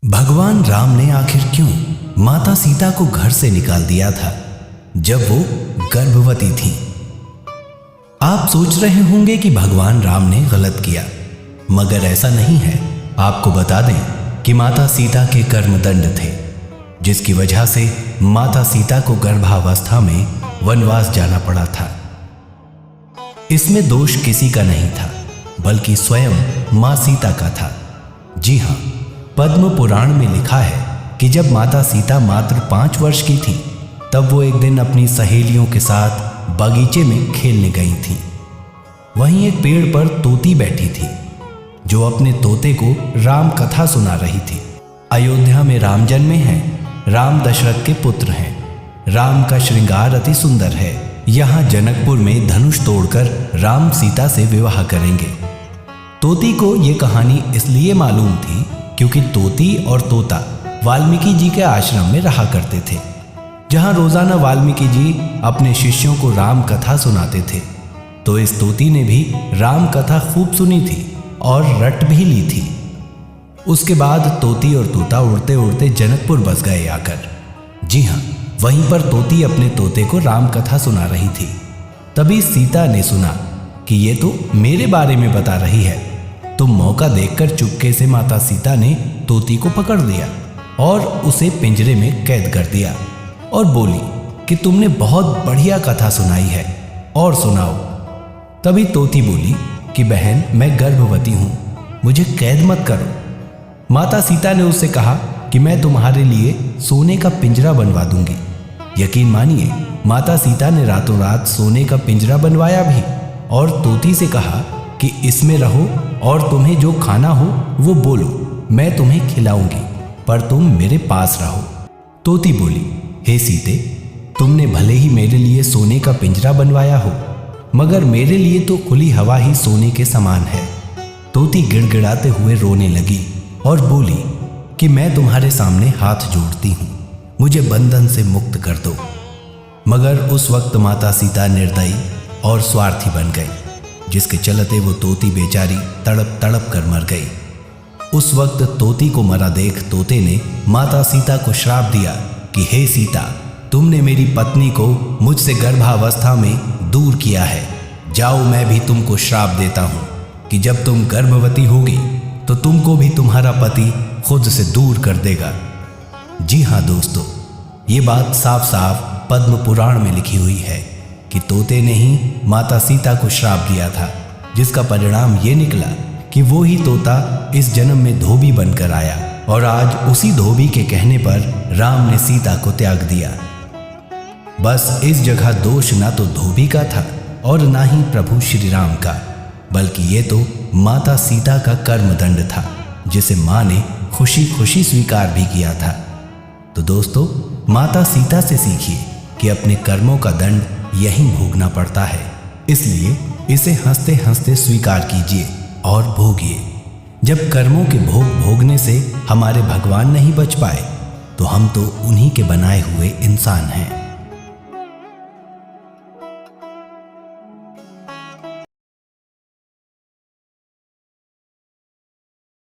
भगवान राम ने आखिर क्यों माता सीता को घर से निकाल दिया था जब वो गर्भवती थी। आप सोच रहे होंगे कि भगवान राम ने गलत किया, मगर ऐसा नहीं है। आपको बता दें कि माता सीता के कर्मदंड थे, जिसकी वजह से माता सीता को गर्भावस्था में वनवास जाना पड़ा था। इसमें दोष किसी का नहीं था, बल्कि स्वयं मां सीता का था। जी हाँ, पद्म पुराण में लिखा है कि जब माता सीता मात्र 5 वर्ष की थी, तब वो एक दिन अपनी सहेलियों के साथ बगीचे में खेलने गई थी। वहीं एक पेड़ पर तोती बैठी थी, जो अपने तोते को राम कथा सुना रही थी। अयोध्या में राम जन्मे हैं, राम दशरथ के पुत्र हैं, राम का श्रृंगार अति सुंदर है। यहाँ जनकपुर में धनुष तोड़कर राम सीता से विवाह करेंगे। तोती को ये कहानी इसलिए मालूम थी क्योंकि तोती और तोता वाल्मीकि जी के आश्रम में रहा करते थे, जहां रोजाना वाल्मीकि जी अपने शिष्यों को राम कथा सुनाते थे। तो इस तोती ने भी राम कथा खूब सुनी थी और रट भी ली थी। उसके बाद तोती और तोता उड़ते उड़ते जनकपुर बस गए आकर। जी हाँ, वहीं पर तोती अपने तोते को राम कथा सुना रही थी। तभी सीता ने सुना कि ये तो मेरे बारे में बता रही है। तो मौका देखकर चुपके से माता सीता ने तोती को पकड़ लिया और उसे पिंजरे में कैद कर दिया और बोली कि तुमने बहुत बढ़िया कथा सुनाई है, और सुनाओ। तभी तोती बोली कि बहन, मैं गर्भवती हूं, मुझे कैद मत करो। माता सीता ने उससे कहा कि मैं तुम्हारे लिए सोने का पिंजरा बनवा दूंगी। यकीन मानिए, माता सीता ने रातों रात सोने का पिंजरा बनवाया भी, और तोती से कहा कि इसमें रहो और तुम्हें जो खाना हो वो बोलो, मैं तुम्हें खिलाऊंगी, पर तुम मेरे पास रहो। तोती बोली, हे सीते, तुमने भले ही मेरे लिए सोने का पिंजरा बनवाया हो, मगर मेरे लिए तो खुली हवा ही सोने के समान है। तोती गिड़गिड़ाते हुए रोने लगी और बोली कि मैं तुम्हारे सामने हाथ जोड़ती हूँ, मुझे बंधन से मुक्त कर दो। मगर उस वक्त माता सीता निर्दयी और स्वार्थी बन गई, जिसके चलते वो तोती बेचारी तड़प तड़प कर मर गई। उस वक्त तोती को मरा देख तोते ने माता सीता को श्राप दिया कि हे सीता, तुमने मेरी पत्नी को मुझसे गर्भावस्था में दूर किया है। जाओ, मैं भी तुमको श्राप देता हूँ कि जब तुम गर्भवती होगी तो तुमको भी तुम्हारा पति खुद से दूर कर देगा। जी हाँ दोस्तों, ये बात साफ साफ पद्म पुराण में लिखी हुई है कि तोते ने ही माता सीता को श्राप दिया था, जिसका परिणाम ये निकला कि वो ही तोता इस जन्म में धोबी बनकर आया, और आज उसी धोबी के कहने पर राम ने सीता को त्याग दिया। बस इस जगह दोष ना तो धोबी का था और ना ही प्रभु श्री राम का, बल्कि ये तो माता सीता का कर्मदंड था, जिसे माँ ने खुशी खुशी स्वीकार भी किया था। तो दोस्तों, माता सीता से सीखिए कि अपने कर्मों का दंड यही भोगना पड़ता है, इसलिए इसे हंसते हंसते स्वीकार कीजिए और भोगिए। जब कर्मों के भोग भोगने से हमारे भगवान नहीं बच पाए, तो हम तो उन्हीं के बनाए हुए इंसान हैं।